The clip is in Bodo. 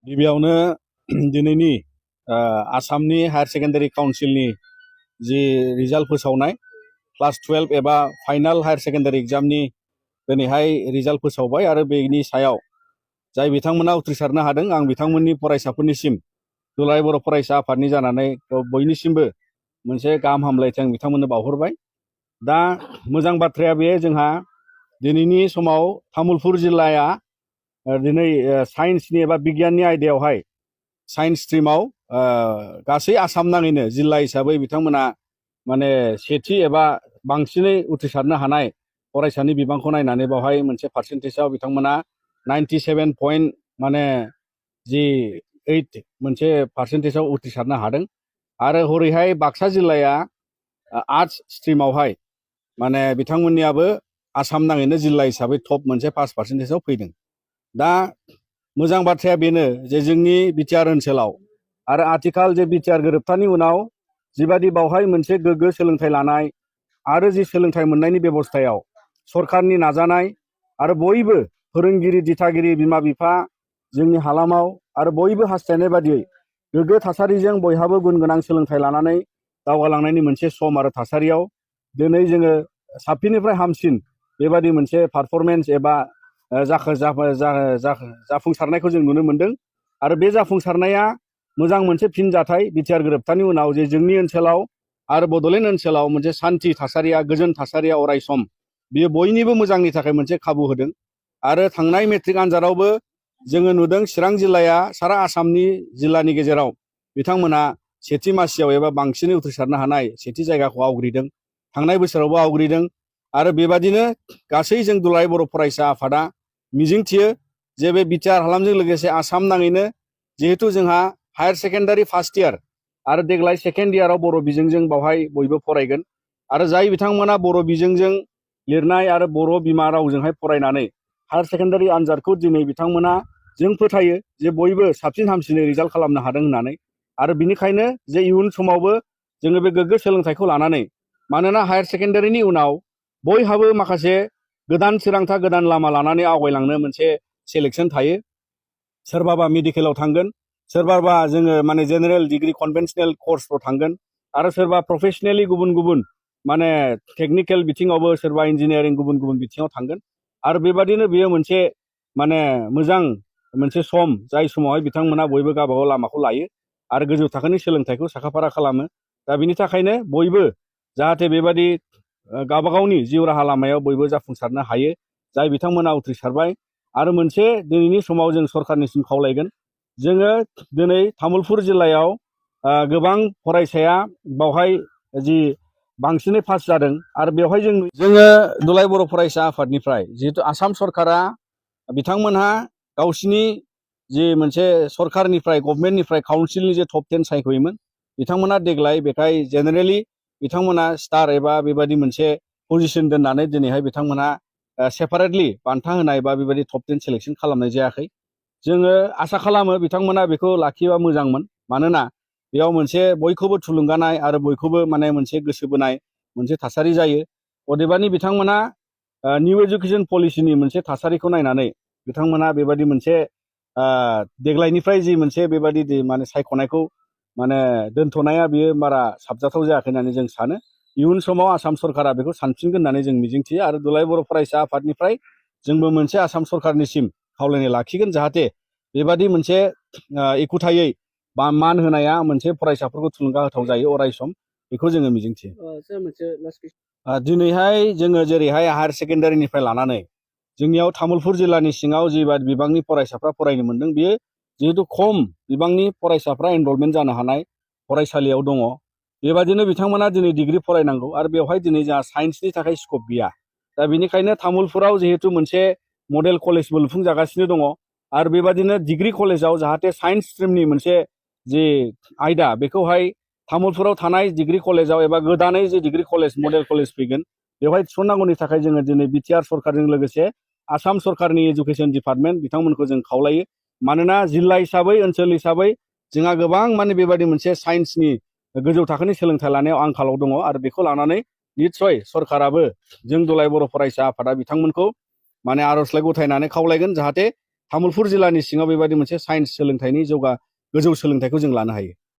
गिबियावनो दिनैनि आसामनि हायार सेकेन्डारि काउन्सिलनि जि रिजाल्ट फोसावनाय क्लास 12 एबा फाइनाल हायार सेकेन्डारि एग्जामनि दिनैहाय रिजाल्ट फोसावबाय आरो बेनि सायाव जाय बिथांमोना उथ्रिसारनो हादों आं बिथांमोननि फरायसाफोरनिसिम दुलाराय बर' फरायसा आफादनि जानानै बयनिसिमबो मोनसे गाहाम हामलायथि आं बिथांमोननो बावहरबाय। दा मोजां बाथ्राया बे जोंहा दिनैनि समाव तामुलपुर जिल्लाया दिनै साइन्सनि एबा बिगियाननि आयदायावहाय साइन्स स्ट्रिमाव गासै आसाम नाङैनो जिल्ला हिसाबै बिथांमोना माने सेथि एबा बांसिनै उथ्रिसारनो हानाय फरायसानि बिबांखौ नायनानै बावहाय मोनसे पार्सेन्टेजाव बिथांमोना 97 पइन्ट माने जि 8 मोनसे पार्सेन्टेजाव उथ्रिसारनो हादों। आरो हरैहाय बाक्सा जिल्लाया आर्ट्स स्ट्रिमावहाय माने बिथांमोननियाबो आसाम नाङैनो जिल्ला हिसाबै टप मोनसे 5 पार्सेन्टेजाव फैदों। दा मोजां बाथ्राया बेनो जे जोंनि बिटिआर ओनसोलाव आरो आथिखाल जे बिटिआर गोरोबथानि उनाव जिबादि बावहाय मोनसे गोग्गो सोलोंथाइ लानाय आरो जि सोलोंथाइ मोननायनि बेबस्थायाव सरकारनि नाजानाय आरो बयबो फोरोंगिरि दिथागिरि बिमा बिफा जोंनि हालामाव आरो बयबो हास्थायनाय बादियै गोग्गो थासारिजों बयहाबो गुन गोनां सोलोंथाइ लानानै दावगालांनायनि मोनसे सम आरो थासारियाव दिनै जोङो साबसिननिफ्राय हामसिन बेबादि मोनसे पारफरमेन्स एबा जाफुंसारनायखौ जों नुनो मोनदों। आरो बे जाफुंसारनाया मोजां मोनसे फिनजाथाय बिटिआर गोरोबथानि उनाव जे जोंनि ओनसोलाव आरो बड'लेण्ड ओनसोलाव मोनसे सान्थि थासारिया गोजोन थासारिया अराय सम बियो बयनिबो मोजांनि थाखाय मोनसे खाबु होदों। आरो थांनाय मेट्रिक आनजादावबो जोङो नुदों चिरां जिल्लाया सारा आसामनि जिल्लानि गेजेराव बिथांमोना सेथि मासियाव एबा बांसिनै उथ्रिसारनो हानाय सेथि जायगाखौ आवग्रिदों। थांनाय बोसोरावबो आवग्रिदों। आरो बेबादिनो गासै जों दुलाराय बर' फरायसा आफादा मिजिंथियो जे बे बिटिआर हालामजों लोगोसे आसाम नाङैनो जिहेतु जोंहा हायार सेकेन्डारि फार्स्ट इयार आरो देग्लाय सेकेन्ड इयाराव बर' बिजोंजों बावहाय बयबो फरायगोन। आरो जाय बिथांमोना बर' बिजोंजों लिरनाय आरो बर' बिमा रावजोंहाय फरायनानै हायार सेकेन्डारि आनजादखौ दिनै बिथांमोना जों फोथायो जे बयबो साबसिन हामसिनै रिजाल्ट खालामनो हादों होननानै। आरो बिनिखायनो जे इयुन समावबो जोङो बे गोग्गो सोलोंथाइखौ लानानै मानोना हायार सेकेन्डारिनि उनाव बयहाबो माखासे गोदान थिरांथा गोदान लामा लानानै आवगायलांनो मोनसे सेलेक्सन थायो। सोरबाबा मेडिकेलाव थांगोन, सोरबाबा जोङो माने जेनेरेल डिग्री कनभेन्सनेल कर्सफ्राव थांगोन, आरो सोरबा प्रफेशनेलि गुबुन गुबुन माने टेकनिकेल बिथिङावबो सोरबा इन्जिनियारिं गुबुन गुबुन बिथिङाव थांगोन। आरो बेबादिनो बेयो मोनसे माने मोजां मोनसे सम जाय समावहाय बिथांमोना बयबो गावबागाव लामाखौ लायो आरो गोजौ थाखोनि सोलोंथाइखौ साखाफारा खालामो। दा बिनि थाखायनो बयबो जाहाथे बेबादि गावबागावनि जिउ राहा लामायाव बयबो जाफुंसारनो हायो जाय बिथांमोना उथ्रिसारबाय। आरो मोनसे दिनैनि समाव जों सरकारनिसिम खावलायगोन, जोङो दिनै तामुलपुर जिल्लायाव गोबां फरायसाया बावहाय जि बांसिनै पास जादों आरो बेवहाय जोङो दुलाराय बर' फरायसा आफादनिफ्राय जिहेतु आसाम सरकारा बिथांमोनहा गावसिनि जि मोनसे सरकारनिफ्राय गभर्नमेन्टनिफ्राय काउन्सिलनि जे टप 10 सायख'योमोन बिथांमोना देग्लाय बेखाय जेनेरेलि बिथांमोना स्टार एबा बेबायदि मोनसे पजिशन दोननानै दिनैहाय बिथांमोना सेपारेटलि बान्था होनाय बा बेबायदि टप 10 सेलेक्शन खालामनाय जायाखै। जोङो आसा खालामो बिथांमोना बेखौ लाखियोबा मोजांमोन, मानोना बेयाव मोनसे बयखौबो थुलुंगानाय आरो बयखौबो माने मोनसे गोसो बोनाय मोनसे थासारि जायो। अदेबानि बिथांमोना निउ एजुकेशन पलिसिनि मोनसे थासारिखौ नायनानै बिथांमोना बेबायदि मोनसे देग्लायनिफ्राय जि मोनसे बेबायदि माने सायख'नायखौ माने दोनथ'नाया बियो बारा साबजाथाव जायाखै होननानै जों सानो। इयुन समाव आसाम सरकारा बेखौ सानफिनगोन होननानै जों मिजिंथियो आरो दुलाराय बर' फरायसा आफादनिफ्राय जोंबो मोनसे आसाम सरकारनिसिम खावलायनाय लाखिगोन जाहाथे बेबादि मोनसे एखुथायै बा मान होनाया मोनसे फरायसाफोरखौ थुलुंगा होथाव जायो अराय सम, बेखौ जोङो मिजिंथियो। दिनैहाय जोङो जेरैहाय हायार सेकेन्डारिनिफ्राय लानानै जोंनियाव तामुलपुर जिल्लानि सिङाव जिबादि बिबांनि फरायसाफ्रा फरायनो मोनदों बियो जिहेतु खम बिबांनि फरायसाफ्रा एनरलमेन्ट जानो हानाय फरायसालियाव दङ। बेबादिनो बिथांमोना दिनै डिग्री फरायनांगौ आरो बेवहाय दिनै जोंहा साइन्सनि थाखाय स्कप गैया। दा बेनिखायनो तामुलपुराव जिहेतु मोनसे मडेल कलेजबो लुफुंजागासिनो दङ आरो बेबादिनो डिग्री कलेजाव जाहाथे साइन्स स्ट्रिमनि मोनसे जि आयदा बेखौहाय तामुलपुराव थानाय डिग्री कलेजाव एबा गोदानै जे डिग्री कलेज मडेल कलेज फैगोन बेवहाय थिसननांगौनि थाखाय जोङो दिनै बिटिआर सरकारजों लोगोसे आसाम सरकारनि एजुकेशन डिपार्टमेन्ट बिथांमोनखौ जों खावलायो। मानोना जिल्ला हिसाबै ओनसोल हिसाबै जोंहा गोबां माने बेबायदि मोनसे साइन्सनि गोजौ थाखोनि सोलोंथाइ लानायाव आंखालाव दङ आरो बेखौ लानानै निस्सय सरकाराबो जों दुलाराय बर' फरायसा आफादा बिथांमोनखौ माने आर'जलाइ गथायनानै खावलायगोन जाहाथे तामुलपुर जिल्लानि सिङाव बेबायदि मोनसे साइन्स सोलोंथाइनि गोजौ सोलोंथाइखौ जों लानो हायो।